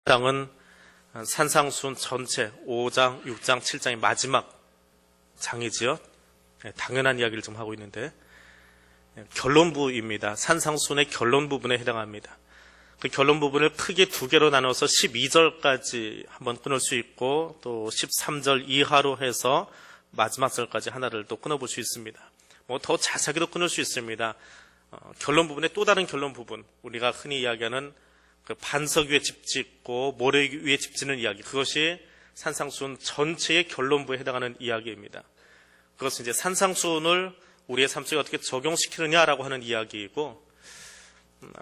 장은 산상수훈 전체 5장, 6장, 7장의 마지막 장이지요. 당연한 이야기를 좀 하고 있는데 결론부입니다. 산상수훈의 결론 부분에 해당합니다. 그 결론 부분을 크게 두 개로 나눠서 12절까지 한번 끊을 수 있고 또 13절 이하로 해서 마지막 절까지 하나를 또 끊어볼 수 있습니다. 더 자세하게도 끊을 수 있습니다. 결론 부분의 또 다른 결론 부분, 우리가 흔히 이야기하는 그 반석 위에 집 짓고 모래 위에 집 짓는 이야기, 그것이 산상수훈 전체의 결론부에 해당하는 이야기입니다. 그것은 이제 산상수훈을 우리의 삶 속에 어떻게 적용시키느냐라고 하는 이야기이고,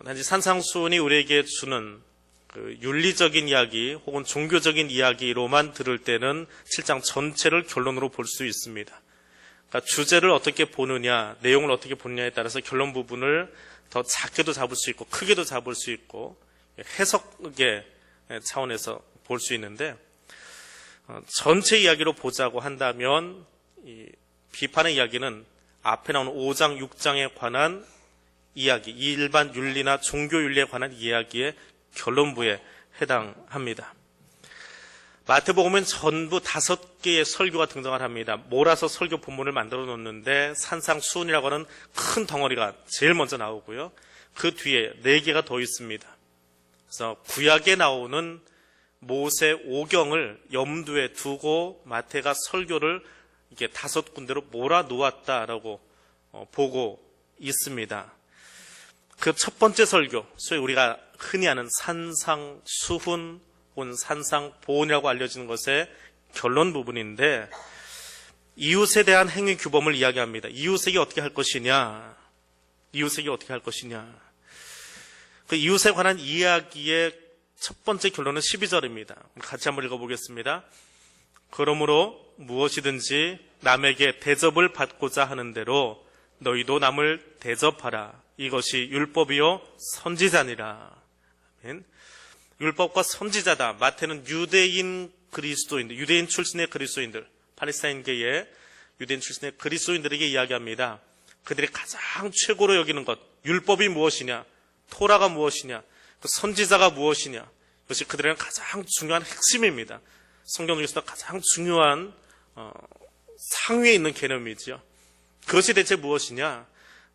단지 산상수훈이 우리에게 주는 그 윤리적인 이야기 혹은 종교적인 이야기로만 들을 때는 7장 전체를 결론으로 볼 수 있습니다. 그러니까 주제를 어떻게 보느냐, 내용을 어떻게 보느냐에 따라서 결론 부분을 더 작게도 잡을 수 있고 크게도 잡을 수 있고 해석의 차원에서 볼 수 있는데, 전체 이야기로 보자고 한다면 이 비판의 이야기는 앞에 나오는 5장, 6장에 관한 이야기, 일반 윤리나 종교 윤리에 관한 이야기의 결론부에 해당합니다. 마태복음은 전부 5개의 설교가 등장을 합니다. 몰아서 설교 본문을 만들어 놓는데 산상수훈이라고 하는 큰 덩어리가 제일 먼저 나오고요. 그 뒤에 4개가 더 있습니다. 그래서 구약에 나오는 모세 오경을 염두에 두고 마태가 설교를 이게 5군데로 몰아 놓았다라고 보고 있습니다. 그 첫 번째 설교, 소위 우리가 흔히 아는 산상수훈 혹은 산상보훈이라고 알려지는 것의 결론 부분인데, 이웃에 대한 행위 규범을 이야기합니다. 이웃에게 어떻게 할 것이냐, 이웃에게 어떻게 할 것이냐. 그 이웃에 관한 이야기의 첫 번째 결론은 12절입니다. 같이 한번 읽어보겠습니다. 그러므로 무엇이든지 남에게 대접을 받고자 하는 대로 너희도 남을 대접하라. 이것이 율법이요 선지자니라. 아멘. 율법과 선지자다. 마태는 유대인 그리스도인들, 유대인 출신의 그리스도인들, 팔레스타인계의 유대인 출신의 그리스도인들에게 이야기합니다. 그들이 가장 최고로 여기는 것, 율법이 무엇이냐, 토라가 무엇이냐, 그 선지자가 무엇이냐, 이것이 그들에게는 가장 중요한 핵심입니다. 성경 중에서도 가장 중요한 상위에 있는 개념이지요. 그것이 대체 무엇이냐?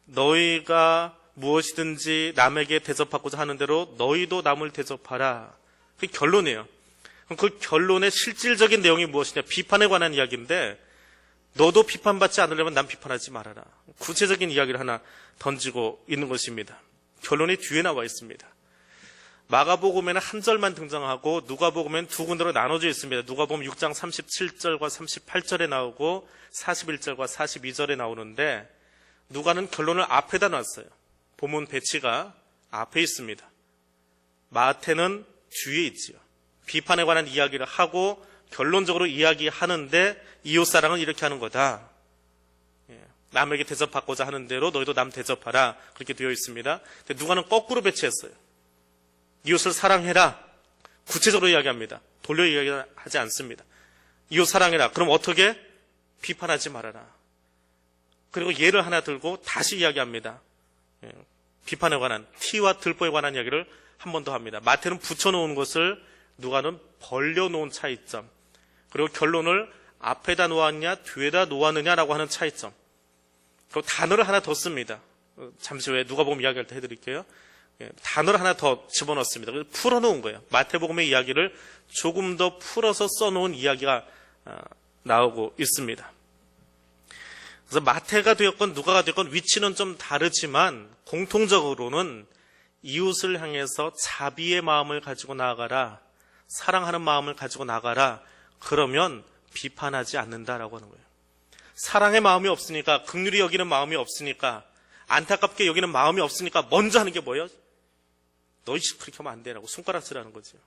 너희가 무엇이든지 남에게 대접하고자 하는 대로 너희도 남을 대접하라. 그게 결론이에요. 그럼 그 결론의 실질적인 내용이 무엇이냐? 비판에 관한 이야기인데, 너도 비판받지 않으려면 남 비판하지 말아라. 구체적인 이야기를 하나 던지고 있는 것입니다. 결론이 뒤에 나와 있습니다. 마가복음에는 한 절만 등장하고 누가복음에는 두 군데로 나눠져 있습니다. 누가복음 6장 37절과 38절에 나오고 41절과 42절에 나오는데, 누가는 결론을 앞에다 놨어요. 본문 배치가 앞에 있습니다. 마태는 뒤에 있지요. 비판에 관한 이야기를 하고 결론적으로 이야기하는데, 이웃사랑은 이렇게 하는 거다. 남에게 대접받고자 하는 대로 너희도 남 대접하라. 그렇게 되어 있습니다. 근데 누가는 거꾸로 배치했어요. 이웃을 사랑해라. 구체적으로 이야기합니다. 돌려 이야기하지 않습니다. 이웃 사랑해라. 그럼 어떻게? 비판하지 말아라. 그리고 예를 하나 들고 다시 이야기합니다. 비판에 관한, 티와 들보에 관한 이야기를 한 번 더 합니다. 마태는 붙여놓은 것을 누가는 벌려놓은 차이점, 그리고 결론을 앞에다 놓았냐 뒤에다 놓았느냐라고 하는 차이점, 그리고 단어를 하나 더 씁니다. 잠시 후에 누가복음 이야기할 때 해드릴게요. 단어를 하나 더 집어넣습니다. 그래서 풀어놓은 거예요. 마태복음의 이야기를 조금 더 풀어서 써놓은 이야기가 나오고 있습니다. 그래서 마태가 되었건 누가가 되었건 위치는 좀 다르지만 공통적으로는 이웃을 향해서 자비의 마음을 가지고 나아가라, 사랑하는 마음을 가지고 나가라, 그러면 비판하지 않는다라고 하는 거예요. 사랑의 마음이 없으니까, 긍휼히 여기는 마음이 없으니까, 안타깝게 여기는 마음이 없으니까 먼저 하는 게 뭐예요? 너희 그렇게 하면 안 되라고 손가락 쓰라는 거죠.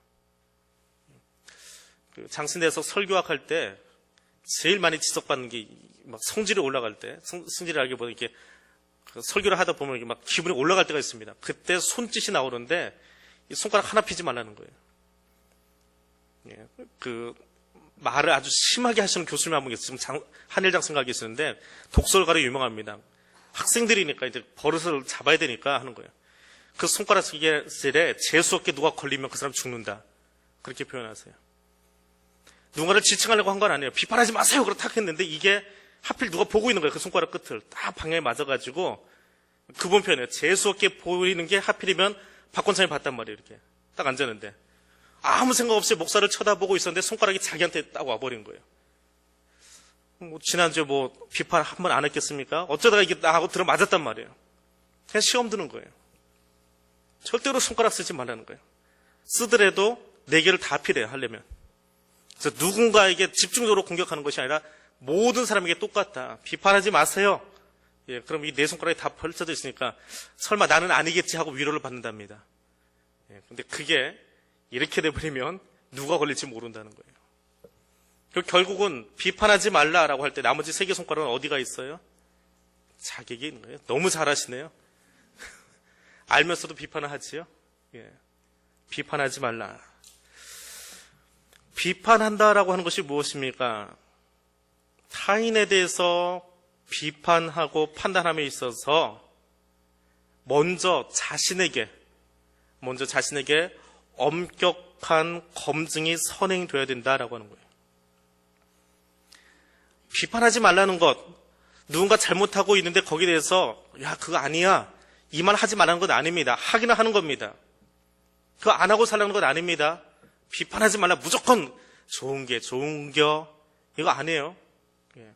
그 장신대에서 설교학할 때 제일 많이 지적받는 게 막 성질이 올라갈 때, 성질이 알기보다 이렇게 설교를 하다 보면 이렇게 막 기분이 올라갈 때가 있습니다. 그때 손짓이 나오는데 이 손가락 하나 피지 말라는 거예요. 그 말을 아주 심하게 하시는 교수님 한 분 계세요. 지금 한일장 생각이 있었는데 독설가로 유명합니다. 학생들이니까 이제 버릇을 잡아야 되니까 하는 거예요. 그 손가락 쓰기에 재수 없게 누가 걸리면 그 사람 죽는다. 그렇게 표현하세요. 누군가를 지칭하려고 한 건 아니에요. 비판하지 마세요. 그렇다 했는데 이게 하필 누가 보고 있는 거예요. 그 손가락 끝을 딱 방향에 맞아가지고 그분 표현이에요. 재수없게 보이는 게 하필이면 박권창이 봤단 말이에요. 이렇게 딱 앉았는데 아무 생각 없이 목사를 쳐다보고 있었는데 손가락이 자기한테 딱 와버린 거예요. 지난주에 비판 한 번 안 했겠습니까? 어쩌다가 이게 나하고 들어맞았단 말이에요. 그냥 시험 드는 거예요. 절대로 손가락 쓰지 말라는 거예요. 쓰더라도 4개를 다 필요해요. 하려면. 그래서 누군가에게 집중적으로 공격하는 것이 아니라 모든 사람에게 똑같다. 비판하지 마세요. 예, 그럼 이 4손가락이 다 펼쳐져 있으니까 설마 나는 아니겠지 하고 위로를 받는답니다. 예, 근데 그게 이렇게 돼버리면 누가 걸릴지 모른다는 거예요. 그리고 결국은 비판하지 말라라고 할 때 나머지 3개 손가락은 어디가 있어요? 자격이 있는 거예요. 너무 잘하시네요. 알면서도 비판을 하지요. 예, 비판하지 말라. 비판한다라고 하는 것이 무엇입니까? 타인에 대해서 비판하고 판단함에 있어서 먼저 자신에게 엄격한 검증이 선행돼야 된다라고 하는 거예요. 비판하지 말라는 것, 누군가 잘못하고 있는데 거기에 대해서 야 그거 아니야 이 말 하지 말라는 건 아닙니다. 하기는 하는 겁니다. 그거 안 하고 살라는 건 아닙니다. 비판하지 말라 무조건 좋은 겨 이거 아니에요. 예.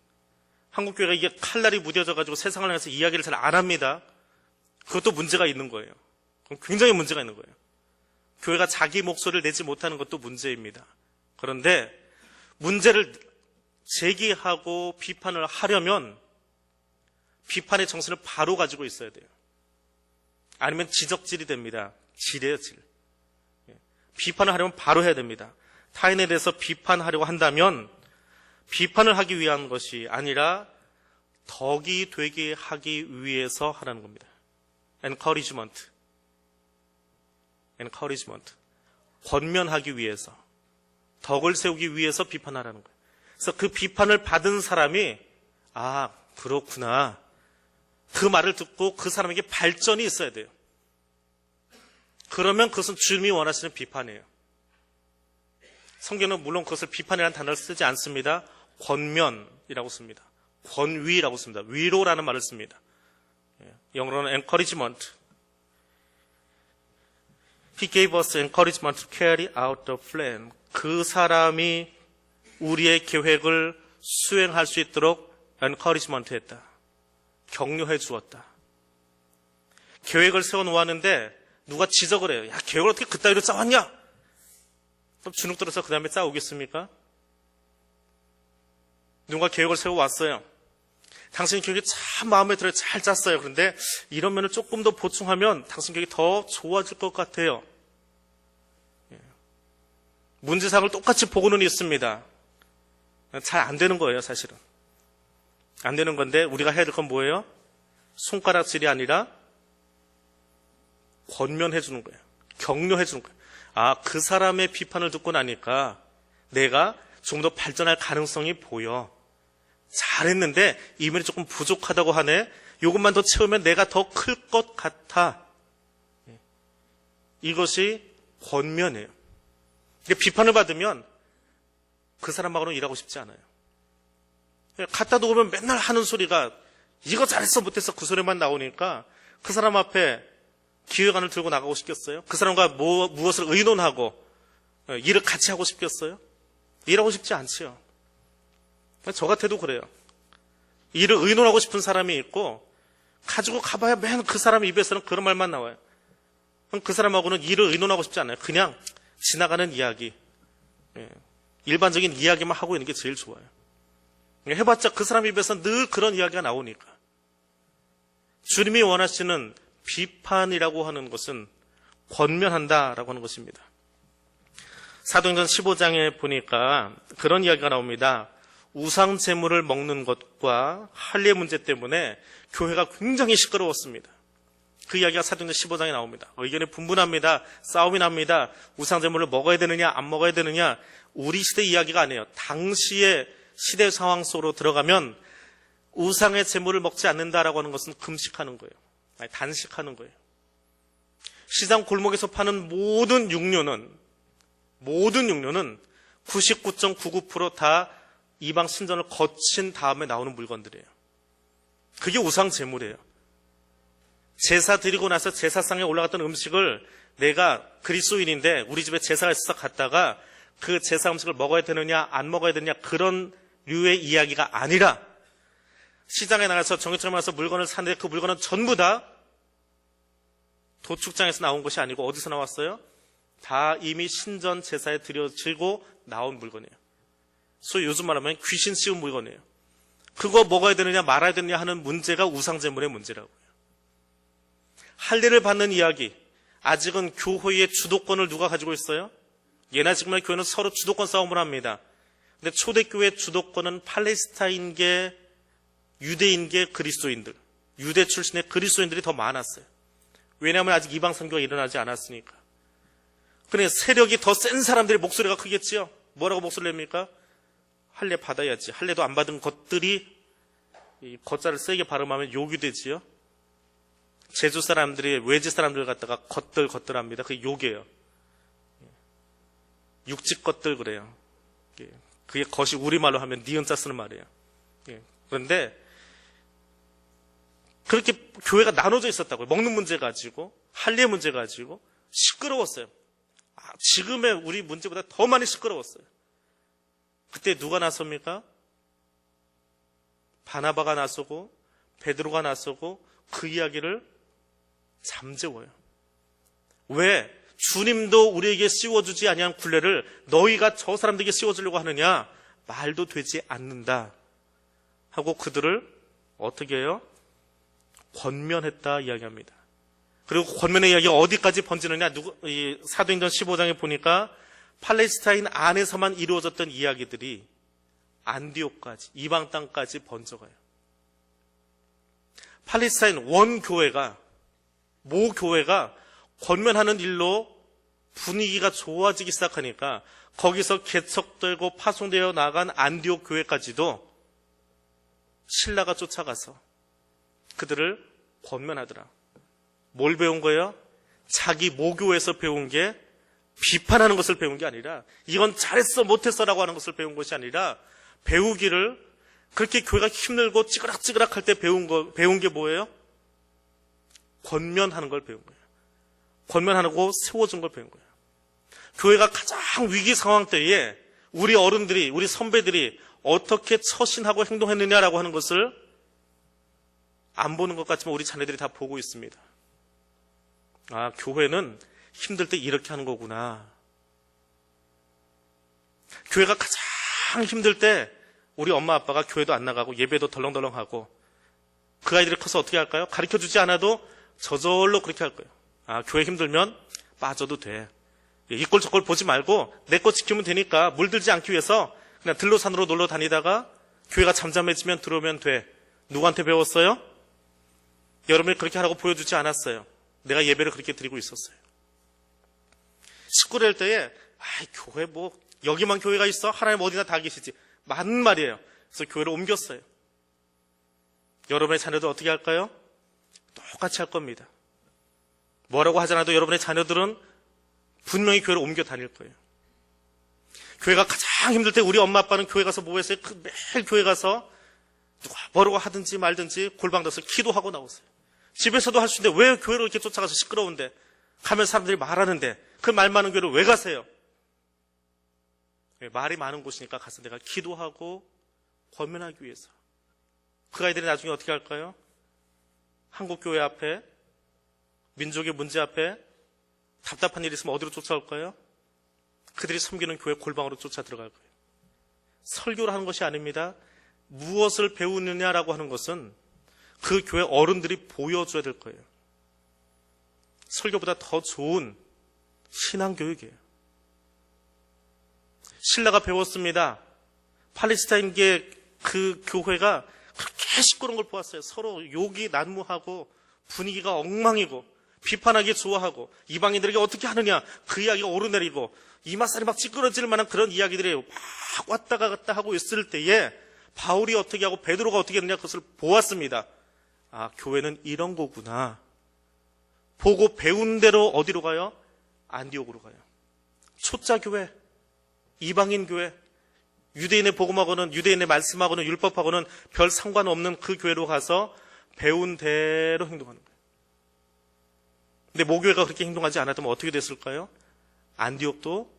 한국교회가 이게 칼날이 무뎌져가지고 세상을 향해서 이야기를 잘 안 합니다. 그것도 문제가 있는 거예요. 굉장히 문제가 있는 거예요. 교회가 자기 목소리를 내지 못하는 것도 문제입니다. 그런데 문제를 제기하고 비판을 하려면 비판의 정신을 바로 가지고 있어야 돼요. 아니면 지적질이 됩니다. 질이에요, 질. 비판을 하려면 바로 해야 됩니다. 타인에 대해서 비판하려고 한다면 비판을 하기 위한 것이 아니라 덕이 되게 하기 위해서 하라는 겁니다. encouragement. 권면하기 위해서, 덕을 세우기 위해서 비판하라는 거예요. 그래서 그 비판을 받은 사람이 아 그렇구나 그 말을 듣고 그 사람에게 발전이 있어야 돼요. 그러면 그것은 주님이 원하시는 비판이에요. 성경은 물론 그것을 비판이라는 단어를 쓰지 않습니다. 권면이라고 씁니다. 권위라고 씁니다. 위로라는 말을 씁니다. 영어로는 encouragement. He gave us encouragement to carry out the plan. 그 사람이 우리의 계획을 수행할 수 있도록 encouragement 했다. 격려해 주었다. 계획을 세워놓았는데 누가 지적을 해요. 야, 계획을 어떻게 그따위로 짜왔냐? 그럼 주눅 들어서 그 다음에 짜오겠습니까? 누가 계획을 세워왔어요. 당신 계획이 참 마음에 들어요. 잘 짰어요. 그런데 이런 면을 조금 더 보충하면 당신 계획이 더 좋아질 것 같아요. 문제사항을 똑같이 보고는 있습니다. 잘 안 되는 거예요, 사실은. 안 되는 건데 우리가 해야 될 건 뭐예요? 손가락질이 아니라 권면해 주는 거예요. 격려해 주는 거예요. 아, 그 사람의 비판을 듣고 나니까 내가 좀 더 발전할 가능성이 보여. 잘했는데 이 면이 조금 부족하다고 하네. 이것만 더 채우면 내가 더 클 것 같아. 이것이 권면이에요. 비판을 받으면 그 사람하고는 일하고 싶지 않아요. 갖다 놓으면 맨날 하는 소리가 이거 잘했어 못했어 그 소리만 나오니까 그 사람 앞에 기획안을 들고 나가고 싶겠어요? 그 사람과 무엇을 의논하고 일을 같이 하고 싶겠어요? 일하고 싶지 않지요. 저 같아도 그래요. 일을 의논하고 싶은 사람이 있고 가지고 가봐야 맨 그 사람 입에서는 그런 말만 나와요. 그럼 그 사람하고는 일을 의논하고 싶지 않아요. 그냥 지나가는 이야기, 일반적인 이야기만 하고 있는 게 제일 좋아요. 해봤자 그 사람 입에서 늘 그런 이야기가 나오니까. 주님이 원하시는 비판이라고 하는 것은 권면한다라고 하는 것입니다. 사도행전 15장에 보니까 그런 이야기가 나옵니다. 우상 제물을 먹는 것과 할례 문제 때문에 교회가 굉장히 시끄러웠습니다. 그 이야기가 사도행전 15장에 나옵니다. 의견이 분분합니다. 싸움이 납니다. 우상 제물을 먹어야 되느냐 안 먹어야 되느냐. 우리 시대 이야기가 아니에요. 당시의 시대 상황 속으로 들어가면 우상의 제물을 먹지 않는다라고 하는 것은 금식하는 거예요. 아니, 단식하는 거예요. 시장 골목에서 파는 모든 육류는 모든 육류는 99.99% 다 이방 신전을 거친 다음에 나오는 물건들이에요. 그게 우상 제물이에요. 제사 드리고 나서 제사상에 올라갔던 음식을 내가 그리스도인인데 우리 집에 제사가 있어서 갔다가 그 제사 음식을 먹어야 되느냐 안 먹어야 되느냐 그런 류의 이야기가 아니라 시장에 나가서 정육점에 가서 물건을 사는데 그 물건은 전부 다 도축장에서 나온 것이 아니고 어디서 나왔어요? 다 이미 신전 제사에 드려지고 나온 물건이에요. 소위 요즘 말하면 귀신 씌운 물건이에요. 그거 먹어야 되느냐 말아야 되느냐 하는 문제가 우상제물의 문제라고요. 할례를 받는 이야기, 아직은 교회의 주도권을 누가 가지고 있어요? 예나 지금의 교회는 서로 주도권 싸움을 합니다. 근데 초대교회의 주도권은 팔레스타인계, 유대인계 그리스도인들, 유대 출신의 그리스도인들이 더 많았어요. 왜냐하면 아직 이방 선교가 일어나지 않았으니까. 그러니 세력이 더 센 사람들의 목소리가 크겠지요. 뭐라고 목소리를 냅니까? 할례 받아야지. 할례도 안 받은 것들이 이 겉자를 세게 발음하면 욕이 되지요. 제주 사람들이 외지 사람들 갖다가 겉들합니다. 그게 욕이에요. 육지 것들 그래요. 그게 겉이 우리말로 하면 니은자 쓰는 말이에요. 그런데 그렇게 교회가 나눠져 있었다고요. 먹는 문제 가지고 할례 문제 가지고 시끄러웠어요. 지금의 우리 문제보다 더 많이 시끄러웠어요. 그때 누가 나섭니까? 바나바가 나서고 베드로가 나서고 그 이야기를 잠재워요. 왜? 주님도 우리에게 씌워주지 아니한 굴레를 너희가 저 사람들에게 씌워주려고 하느냐? 말도 되지 않는다 하고 그들을 어떻게 해요? 권면했다 이야기합니다. 그리고 권면의 이야기가 어디까지 번지느냐? 사도행전 15장에 보니까 팔레스타인 안에서만 이루어졌던 이야기들이 안디옥까지, 이방 땅까지 번져가요. 팔레스타인 원교회가, 모교회가 권면하는 일로 분위기가 좋아지기 시작하니까 거기서 개척되고 파송되어 나간 안디옥 교회까지도 신라가 쫓아가서 그들을 권면하더라. 뭘 배운 거예요? 자기 모교에서 배운 게 비판하는 것을 배운 게 아니라 이건 잘했어 못했어라고 하는 것을 배운 것이 아니라 배우기를 그렇게 교회가 힘들고 찌그락찌그락할 때 배운 게 뭐예요? 권면하는 걸 배운 거예요. 권면하고 세워준 걸 배운 거예요. 교회가 가장 위기 상황 때에 우리 어른들이, 우리 선배들이 어떻게 처신하고 행동했느냐라고 하는 것을 안 보는 것 같지만 우리 자녀들이 다 보고 있습니다. 아, 교회는 힘들 때 이렇게 하는 거구나. 교회가 가장 힘들 때 우리 엄마 아빠가 교회도 안 나가고 예배도 덜렁덜렁하고 그 아이들이 커서 어떻게 할까요? 가르쳐주지 않아도 저절로 그렇게 할 거예요. 아, 교회 힘들면 빠져도 돼. 이 꼴 저 꼴 보지 말고 내 거 지키면 되니까 물들지 않기 위해서 그냥 들로 산으로 놀러 다니다가 교회가 잠잠해지면 들어오면 돼. 누구한테 배웠어요? 여러분이 그렇게 하라고 보여주지 않았어요. 내가 예배를 그렇게 드리고 있었어요. 19대 때에 교회 뭐 여기만 교회가 있어? 하나님 어디나 다 계시지. 맞는 말이에요. 그래서 교회를 옮겼어요. 여러분의 자녀들 어떻게 할까요? 똑같이 할 겁니다. 뭐라고 하지 않아도 여러분의 자녀들은 분명히 교회를 옮겨 다닐 거예요. 교회가 가장 힘들 때 우리 엄마 아빠는 교회 가서 뭐 했어요? 매일 교회 가서 누가 뭐라고 하든지 말든지 골방 져서 기도하고 나오세요. 집에서도 할 수 있는데 왜 교회로 이렇게 쫓아가서 시끄러운데 가면 사람들이 말하는데 그 말 많은 교회를 왜 가세요? 말이 많은 곳이니까 가서 내가 기도하고 권면하기 위해서. 그 아이들이 나중에 어떻게 할까요? 한국교회 앞에 민족의 문제 앞에 답답한 일이 있으면 어디로 쫓아올까요? 그들이 섬기는 교회 골방으로 쫓아 들어갈 거예요. 설교를 하는 것이 아닙니다. 무엇을 배우느냐라고 하는 것은 그 교회 어른들이 보여줘야 될 거예요. 설교보다 더 좋은 신앙교육이에요. 신라가 배웠습니다. 팔레스타인계 그 교회가 그렇게 시끄러운 걸 보았어요. 서로 욕이 난무하고 분위기가 엉망이고 비판하기 좋아하고 이방인들에게 어떻게 하느냐 그 이야기가 오르내리고 이마살이 막 찌그러질 만한 그런 이야기들이 막 왔다 갔다 하고 있을 때에 바울이 어떻게 하고 베드로가 어떻게 했느냐 그것을 보았습니다. 아, 교회는 이런 거구나. 보고 배운 대로 어디로 가요? 안디옥으로 가요. 초짜 교회, 이방인 교회, 유대인의 복음하고는, 유대인의 말씀하고는, 율법하고는 별 상관없는 그 교회로 가서 배운 대로 행동하는 거예요. 근데 모교회가 그렇게 행동하지 않았다면 어떻게 됐을까요? 안디옥도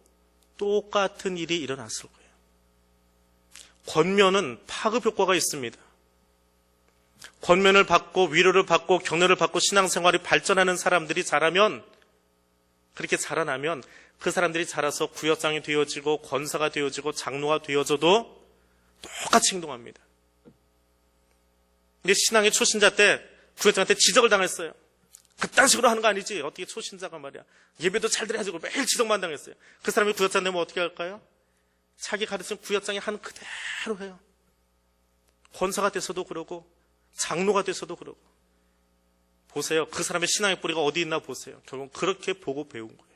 똑같은 일이 일어났을 거예요. 권면은 파급 효과가 있습니다. 권면을 받고 위로를 받고 격려를 받고 신앙생활이 발전하는 사람들이 자라면, 그렇게 자라나면 그 사람들이 자라서 구역장이 되어지고 권사가 되어지고 장로가 되어져도 똑같이 행동합니다. 근데 신앙의 초신자 때 구역장한테 지적을 당했어요. 그딴 식으로 하는 거 아니지. 어떻게 초신자가 말이야. 예배도 잘 드려야지. 매일 지적만 당했어요. 그 사람이 구역장 되면 어떻게 할까요? 자기 가르친 구역장이 한 그대로 해요. 권사가 돼서도 그러고 장로가 돼서도 그러고. 보세요. 그 사람의 신앙의 뿌리가 어디 있나 보세요. 결국 그렇게 보고 배운 거예요.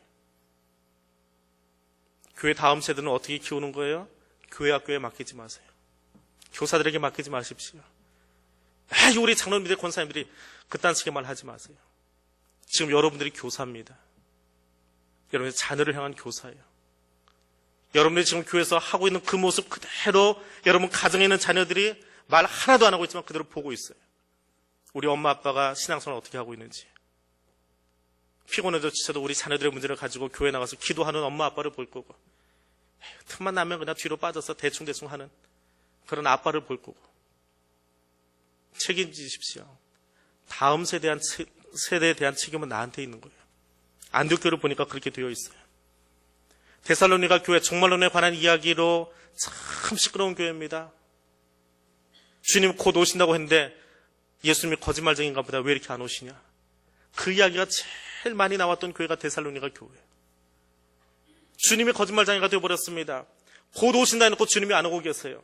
교회 다음 세대는 어떻게 키우는 거예요? 교회 학교에 맡기지 마세요. 교사들에게 맡기지 마십시오. 우리 장로님들, 권사님들이 그딴 식의 말 하지 마세요. 지금 여러분들이 교사입니다. 여러분의 자녀를 향한 교사예요. 여러분들이 지금 교회에서 하고 있는 그 모습 그대로 여러분 가정에 있는 자녀들이 말 하나도 안 하고 있지만 그대로 보고 있어요. 우리 엄마 아빠가 신앙생활을 어떻게 하고 있는지. 피곤해도 지쳐도 우리 자녀들의 문제를 가지고 교회 나가서 기도하는 엄마 아빠를 볼 거고, 틈만 나면 그냥 뒤로 빠져서 대충대충 하는 그런 아빠를 볼 거고. 책임지십시오. 다음 세대에 대한 책임은 나한테 있는 거예요. 안디옥교회를 보니까 그렇게 되어 있어요. 데살로니가 교회 종말론에 관한 이야기로 참 시끄러운 교회입니다. 주님 곧 오신다고 했는데 예수님이 거짓말쟁인가 보다, 왜 이렇게 안 오시냐. 그 이야기가 제일 많이 나왔던 교회가 데살로니가 교회. 주님이 거짓말쟁이가 되어버렸습니다. 곧 오신다 해놓고 주님이 안 오고 계세요.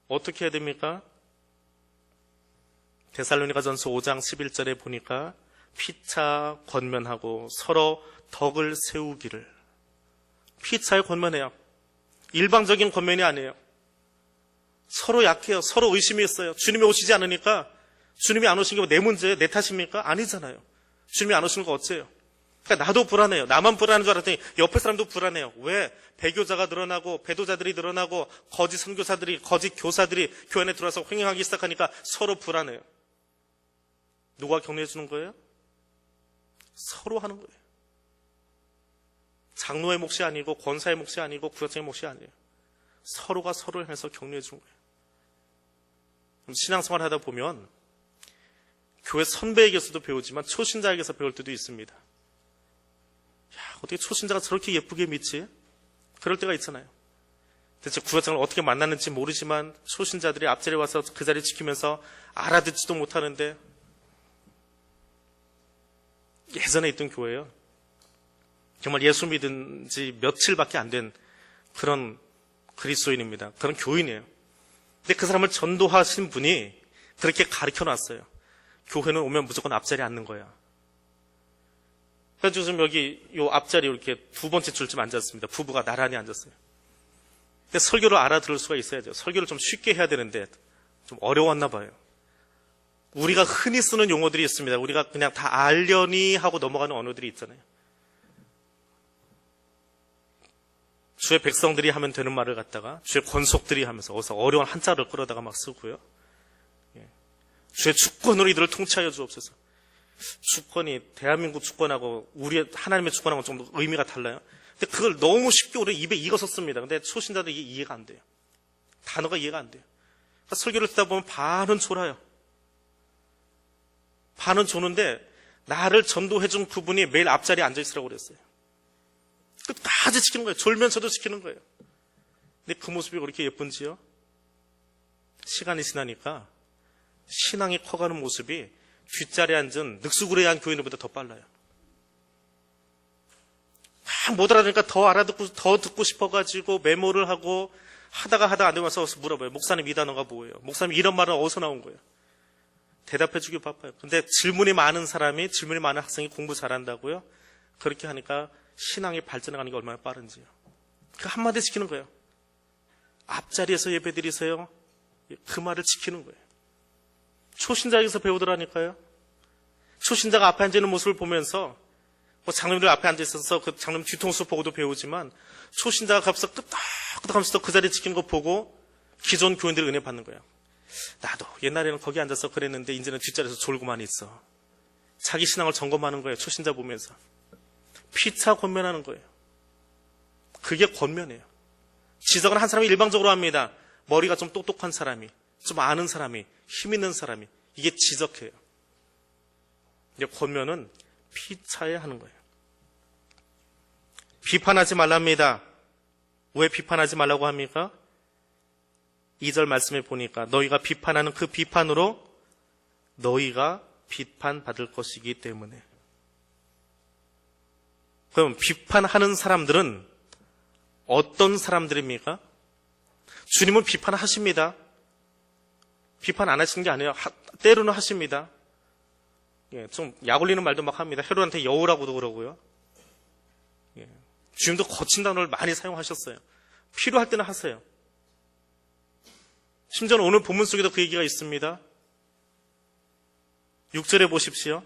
어떻게 해야 됩니까? 데살로니가전서 5장 11절에 보니까 피차 권면하고 서로 덕을 세우기를. 피차에 권면해요. 일방적인 권면이 아니에요. 서로 약해요. 서로 의심이 있어요. 주님이 오시지 않으니까, 주님이 안 오신 게 내 문제예요? 내 탓입니까? 아니잖아요. 주님이 안 오시는 거 어째요? 그러니까 나도 불안해요. 나만 불안한 줄 알았더니 옆에 사람도 불안해요. 왜? 배교자가 늘어나고 배도자들이 늘어나고 거짓 선교사들이, 거짓 교사들이 교회 안에 들어와서 횡행하기 시작하니까 서로 불안해요. 누가 격려해 주는 거예요? 서로 하는 거예요. 장로의 몫이 아니고 권사의 몫이 아니고 구역장의 몫이 아니에요. 서로가 서로를 향해서 격려해 주는 거예요. 신앙생활 하다 보면 교회 선배에게서도 배우지만 초신자에게서 배울 때도 있습니다. 어떻게 초신자가 저렇게 예쁘게 믿지? 그럴 때가 있잖아요. 대체 구역장을 어떻게 만났는지 모르지만 초신자들이 앞자리에 와서 그 자리 지키면서 알아듣지도 못하는데, 예전에 있던 교회예요. 정말 예수 믿은 지 며칠밖에 안 된 그런 그리스도인입니다. 그런 교인이에요. 근데 그 사람을 전도하신 분이 그렇게 가르쳐 놨어요. 교회는 오면 무조건 앞자리에 앉는 거야. 그래서 지금 여기 요 앞자리에 이렇게 두 번째 줄쯤 앉았습니다. 부부가 나란히 앉았어요. 근데 설교를 알아들을 수가 있어야죠. 설교를 좀 쉽게 해야 되는데 좀 어려웠나 봐요. 우리가 흔히 쓰는 용어들이 있습니다. 우리가 그냥 다 알려니 하고 넘어가는 언어들이 있잖아요. 주의 백성들이 하면 되는 말을 갖다가 주의 권속들이 하면서 어디서 어려운 한자를 끌어다가 막 쓰고요. 주의 주권으로 이들을 통치하여 주옵소서. 주권이 대한민국 주권하고 우리 하나님의 주권하고 좀 의미가 달라요. 근데 그걸 너무 쉽게 우리 입에 익어서 씁니다. 근데 초신자들 이게 이해가 안 돼요. 단어가 이해가 안 돼요. 그러니까 설교를 듣다 보면 반은 졸아요. 반은 조는데 나를 전도해준 그분이 매일 앞자리에 앉아있으라고 그랬어요. 끝까지 지키는 거예요. 졸면서도 지키는 거예요. 근데 그 모습이 그렇게 예쁜지요? 시간이 지나니까 신앙이 커가는 모습이 뒷자리에 앉은 늑수구레한 교인들보다 더 빨라요. 못 알아듣니까 더 알아듣고 더 듣고 싶어가지고 메모를 하고 하다가 안 되면 와서 물어봐요. 목사님 이 단어가 뭐예요? 목사님 이런 말은 어디서 나온 거예요? 대답해주기 바빠요. 근데 질문이 많은 학생이 공부 잘한다고요? 그렇게 하니까 신앙이 발전해가는 게 얼마나 빠른지요. 그 한마디 지키는 거예요. 앞자리에서 예배드리세요. 그 말을 지키는 거예요. 초신자에게서 배우더라니까요. 초신자가 앞에 앉아있는 모습을 보면서 뭐 장로님들 앞에 앉아 있어서 그 장로님 뒤통수 보고도 배우지만 초신자가 가서 끄덕끄덕하면서 그 자리 지키는 거 보고 기존 교인들이 은혜 받는 거예요. 나도 옛날에는 거기 앉아서 그랬는데 이제는 뒷자리에서 졸고만 있어. 자기 신앙을 점검하는 거예요. 초신자 보면서. 피차 권면하는 거예요. 그게 권면이에요. 지적은 한 사람이 일방적으로 합니다. 머리가 좀 똑똑한 사람이, 좀 아는 사람이, 힘 있는 사람이. 이게 지적해요. 이제 권면은 피차에 하는 거예요. 비판하지 말랍니다. 왜 비판하지 말라고 합니까? 2절 말씀에 보니까 너희가 비판하는 그 비판으로 너희가 비판받을 것이기 때문에. 그럼 비판하는 사람들은 어떤 사람들입니까? 주님은 비판하십니다. 비판 안 하시는 게 아니에요. 때로는 하십니다. 예, 좀 약올리는 말도 막 합니다. 헤롯한테 여우라고도 그러고요. 예, 주님도 거친 단어를 많이 사용하셨어요. 필요할 때는 하세요. 심지어는 오늘 본문 속에도 그 얘기가 있습니다. 6절에 보십시오.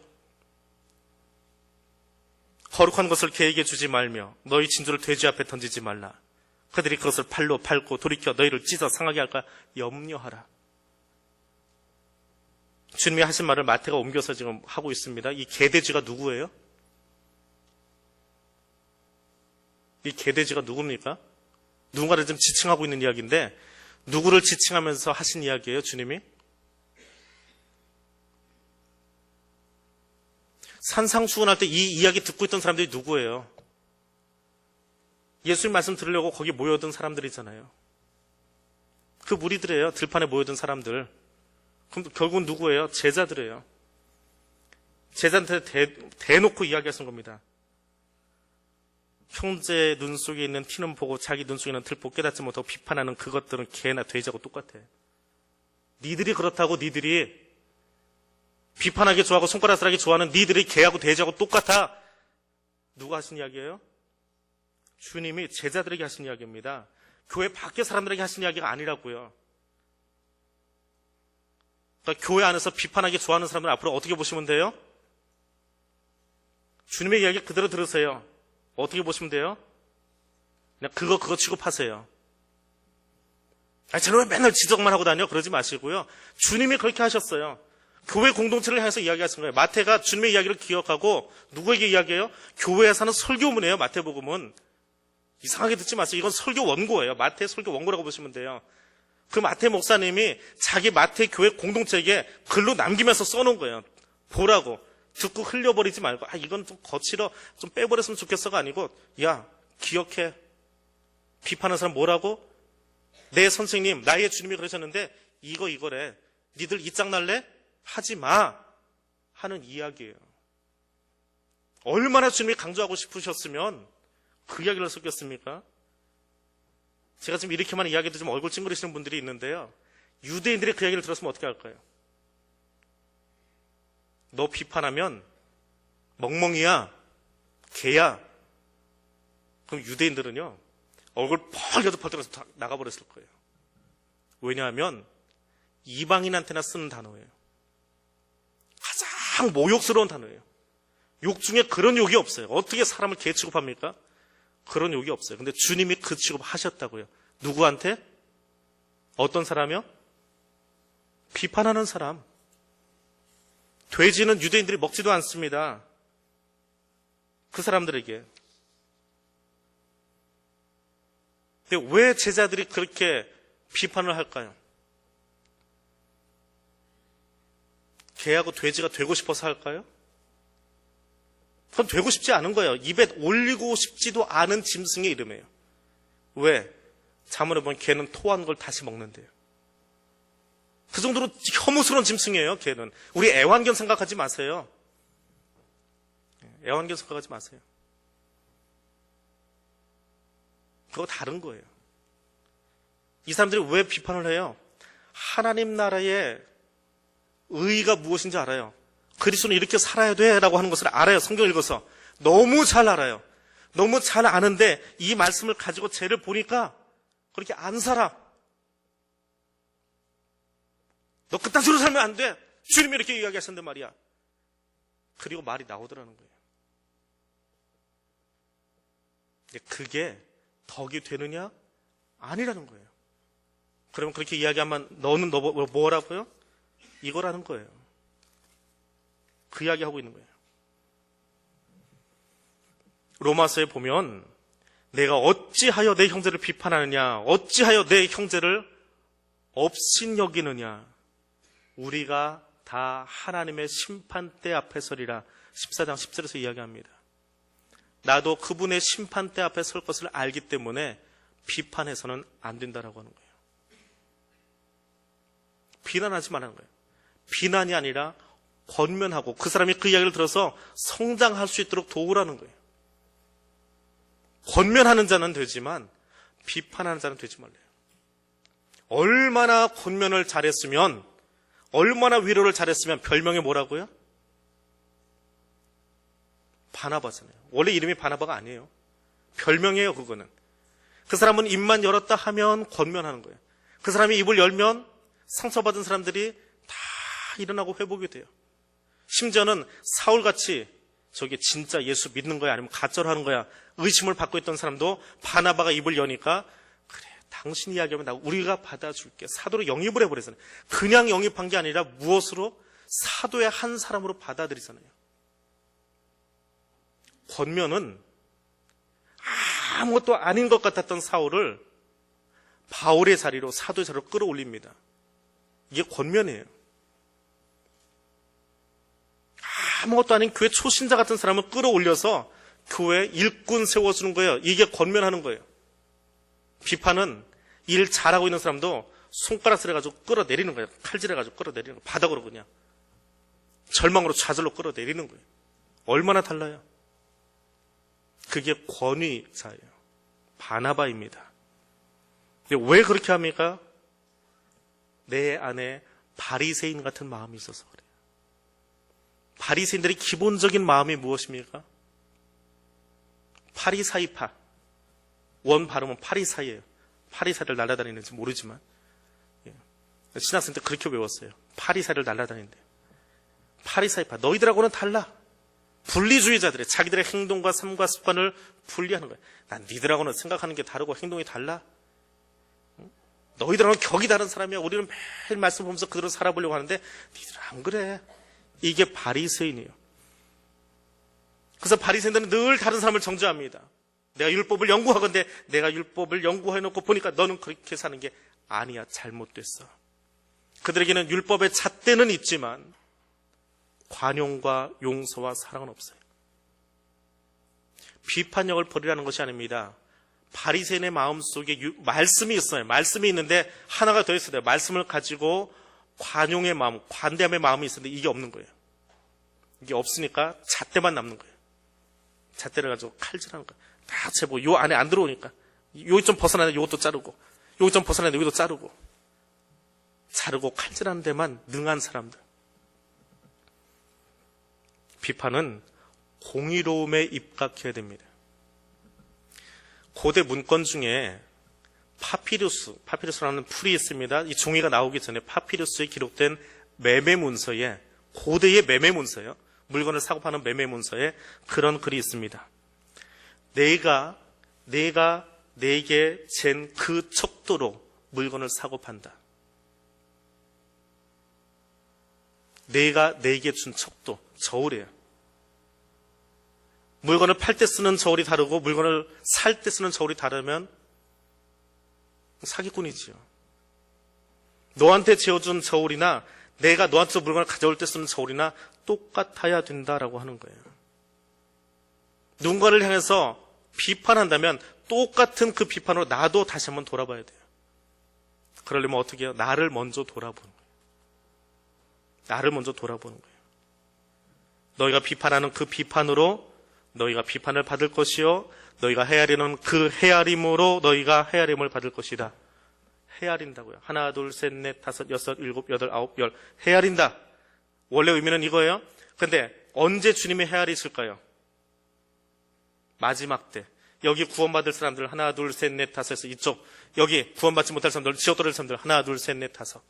거룩한 것을 개에게 주지 말며 너희 진주를 돼지 앞에 던지지 말라. 그들이 그것을 팔로 밟고 돌이켜 너희를 찢어 상하게 할까 염려하라. 주님이 하신 말을 마태가 옮겨서 지금 하고 있습니다. 이 개돼지가 누구예요? 이 개돼지가 누굽니까? 누군가를 좀 지칭하고 있는 이야기인데 누구를 지칭하면서 하신 이야기예요, 주님이? 산상수훈할 때 이 이야기 듣고 있던 사람들이 누구예요? 예수님 말씀 들으려고 거기 모여든 사람들이잖아요. 그 무리들이에요. 들판에 모여든 사람들. 그럼 결국은 누구예요? 제자들이에요. 제자한테 대놓고 이야기하신 겁니다. 형제 눈 속에 있는 티는 보고 자기 눈 속에 있는 들보 깨닫지 못하고 비판하는 그것들은 개나 돼지하고 똑같아. 니들이 그렇다고 니들이 비판하기 좋아하고 손가락질하기 좋아하는 니들이 개하고 돼지하고 똑같아. 누가 하신 이야기예요? 주님이 제자들에게 하신 이야기입니다. 교회 밖에 사람들에게 하신 이야기가 아니라고요. 그러니까 교회 안에서 비판하기 좋아하는 사람들 앞으로 어떻게 보시면 돼요? 주님의 이야기 그대로 들으세요. 어떻게 보시면 돼요? 그냥 그거 취급하세요. 저는 왜 맨날 지적만 하고 다녀? 그러지 마시고요. 주님이 그렇게 하셨어요. 교회 공동체를 향해서 이야기하신 거예요. 마태가 주님의 이야기를 기억하고 누구에게 이야기해요? 교회에 사는 설교문이에요. 마태복음은. 이상하게 듣지 마세요. 이건 설교 원고예요. 마태 설교 원고라고 보시면 돼요. 그 마태 목사님이 자기 마태 교회 공동체에게 글로 남기면서 써놓은 거예요. 보라고. 듣고 흘려버리지 말고 이건 좀 거칠어 좀 빼버렸으면 좋겠어가 아니고 야 기억해. 비판하는 사람 뭐라고? 내 선생님 나의 주님이 그러셨는데 이거래. 니들 이 짝날래? 하지 마 하는 이야기예요. 얼마나 주님이 강조하고 싶으셨으면 그 이야기를 썼겠습니까? 제가 지금 이렇게만 이야기도 좀 얼굴 찡그리시는 분들이 있는데요. 유대인들이 그 이야기를 들었으면 어떻게 할까요? 너 비판하면 멍멍이야, 개야. 그럼 유대인들은요 얼굴 펄쩍 펄쩍해서 다 나가버렸을 거예요. 왜냐하면 이방인한테나 쓰는 단어예요. 가장 모욕스러운 단어예요. 욕 중에 그런 욕이 없어요. 어떻게 사람을 개 취급합니까? 그런 욕이 없어요. 근데 주님이 그 취급하셨다고요. 누구한테? 어떤 사람이요? 비판하는 사람. 돼지는 유대인들이 먹지도 않습니다. 그 사람들에게. 근데 왜 제자들이 그렇게 비판을 할까요? 개하고 돼지가 되고 싶어서 할까요? 그건 되고 싶지 않은 거예요. 입에 올리고 싶지도 않은 짐승의 이름이에요. 왜? 자문해 보면 개는 토한 걸 다시 먹는데요. 그 정도로 혐오스러운 짐승이에요, 개는. 우리 애완견 생각하지 마세요. 애완견 생각하지 마세요. 그거 다른 거예요. 이 사람들이 왜 비판을 해요? 하나님 나라의 의의가 무엇인지 알아요. 그리스도는 이렇게 살아야 돼 라고 하는 것을 알아요. 성경 읽어서. 너무 잘 알아요. 너무 잘 아는데 이 말씀을 가지고 쟤를 보니까 그렇게 안 살아. 너 그딴 식으로 살면 안 돼. 주님이 이렇게 이야기하셨는데 말이야. 그리고 말이 나오더라는 거예요. 근데 그게 덕이 되느냐? 아니라는 거예요. 그러면 그렇게 이야기하면 너는 뭐라고요? 이거라는 거예요. 그 이야기하고 있는 거예요. 로마서에 보면 내가 어찌하여 내 형제를 비판하느냐, 어찌하여 내 형제를 업신여기느냐, 우리가 다 하나님의 심판대 앞에 서리라 14장 10절에서 이야기합니다. 나도 그분의 심판대 앞에 설 것을 알기 때문에 비판해서는 안 된다라고 하는 거예요. 비난하지 말라는 거예요. 비난이 아니라 권면하고 그 사람이 그 이야기를 들어서 성장할 수 있도록 도우라는 거예요. 권면하는 자는 되지만 비판하는 자는 되지 말래요. 얼마나 권면을 잘했으면, 얼마나 위로를 잘했으면 별명이 뭐라고요? 바나바잖아요. 원래 이름이 바나바가 아니에요. 별명이에요, 그거는. 그 사람은 입만 열었다 하면 권면하는 거예요. 그 사람이 입을 열면 상처받은 사람들이 다 일어나고 회복이 돼요. 심지어는 사울같이 저게 진짜 예수 믿는 거야 아니면 가짜로 하는 거야 의심을 받고 있던 사람도 바나바가 입을 여니까 그래 당신 이야기하면 나 우리가 받아줄게 사도로 영입을 해버렸어요. 그냥 영입한 게 아니라 무엇으로? 사도의 한 사람으로 받아들이잖아요. 권면은 아무것도 아닌 것 같았던 사울을 바울의 자리로 사도의 자리로 끌어올립니다. 이게 권면이에요. 아무것도 아닌 교회 초신자 같은 사람을 끌어올려서 교회 일꾼 세워주는 거예요. 이게 권면하는 거예요. 비판은 일 잘하고 있는 사람도 손가락질 해가지고 끌어내리는 거예요. 칼질해가지고 끌어내리는 거예요. 바닥으로 그냥 절망으로 좌절로 끌어내리는 거예요. 얼마나 달라요? 그게 권위자예요. 바나바입니다. 근데 왜 그렇게 합니까? 내 안에 바리새인 같은 마음이 있어서 그래요. 바리새인들의 기본적인 마음이 무엇입니까? 파리사이파. 원 발음은 파리사이예요. 파리사를 날아다니는지 모르지만 신학생 때 그렇게 배웠어요. 파리사를 날아다니는데 파리사이파. 너희들하고는 달라. 분리주의자들의 자기들의 행동과 삶과 습관을 분리하는 거예요. 난 니들하고는 생각하는 게 다르고 행동이 달라. 너희들하고는 격이 다른 사람이야. 우리는 매일 말씀 보면서 그대로 살아보려고 하는데 니들은 안 그래. 이게 바리새인이에요. 그래서 바리새인들은 늘 다른 사람을 정죄합니다. 내가 율법을 연구하건대 내가 율법을 연구해놓고 보니까 너는 그렇게 사는 게 아니야. 잘못됐어. 그들에게는 율법의 잣대는 있지만 관용과 용서와 사랑은 없어요. 비판력을 버리라는 것이 아닙니다. 바리새인의 마음속에 말씀이 있어요. 말씀이 있는데 하나가 더 있어야 돼요. 말씀을 가지고 관용의 마음, 관대함의 마음이 있었는데 이게 없는 거예요. 이게 없으니까 잣대만 남는 거예요. 잣대를 가지고 칼질하는 거예요. 다 재보고 요 안에 안 들어오니까 여기 좀 벗어나는데 요것도 자르고 여기 좀 벗어나는데 여기도 자르고 칼질하는 데만 능한 사람들. 비판은 공의로움에 입각해야 됩니다. 고대 문건 중에 파피루스라는 풀이 있습니다. 이 종이가 나오기 전에 파피루스에 기록된 매매 문서에, 고대의 매매 문서예요. 물건을 사고 파는 매매 문서에 그런 글이 있습니다. 내가 내게 잰 그 척도로 물건을 사고 판다. 내가 내게 준 척도, 저울이에요. 물건을 팔 때 쓰는 저울이 다르고 물건을 살 때 쓰는 저울이 다르면 사기꾼이지요. 너한테 재어준 저울이나 내가 너한테 물건을 가져올 때 쓰는 저울이나 똑같아야 된다라고 하는 거예요. 누군가를 향해서 비판한다면 똑같은 그 비판으로 나도 다시 한번 돌아봐야 돼요. 그러려면 어떻게 해요? 나를 먼저 돌아보는 거예요. 나를 먼저 돌아보는 거예요. 너희가 비판하는 그 비판으로 너희가 비판을 받을 것이요 너희가 헤아리는 그 헤아림으로 너희가 헤아림을 받을 것이다. 헤아린다고요. 하나, 둘, 셋, 넷, 다섯, 여섯, 일곱, 여덟, 아홉, 열. 헤아린다. 원래 의미는 이거예요. 근데 언제 주님이 헤아리실까요? 마지막 때. 여기 구원받을 사람들 하나, 둘, 셋, 넷, 다섯에서 이쪽. 여기 구원받지 못할 사람들, 지옥돌을 사람들 하나, 둘, 셋, 넷, 다섯.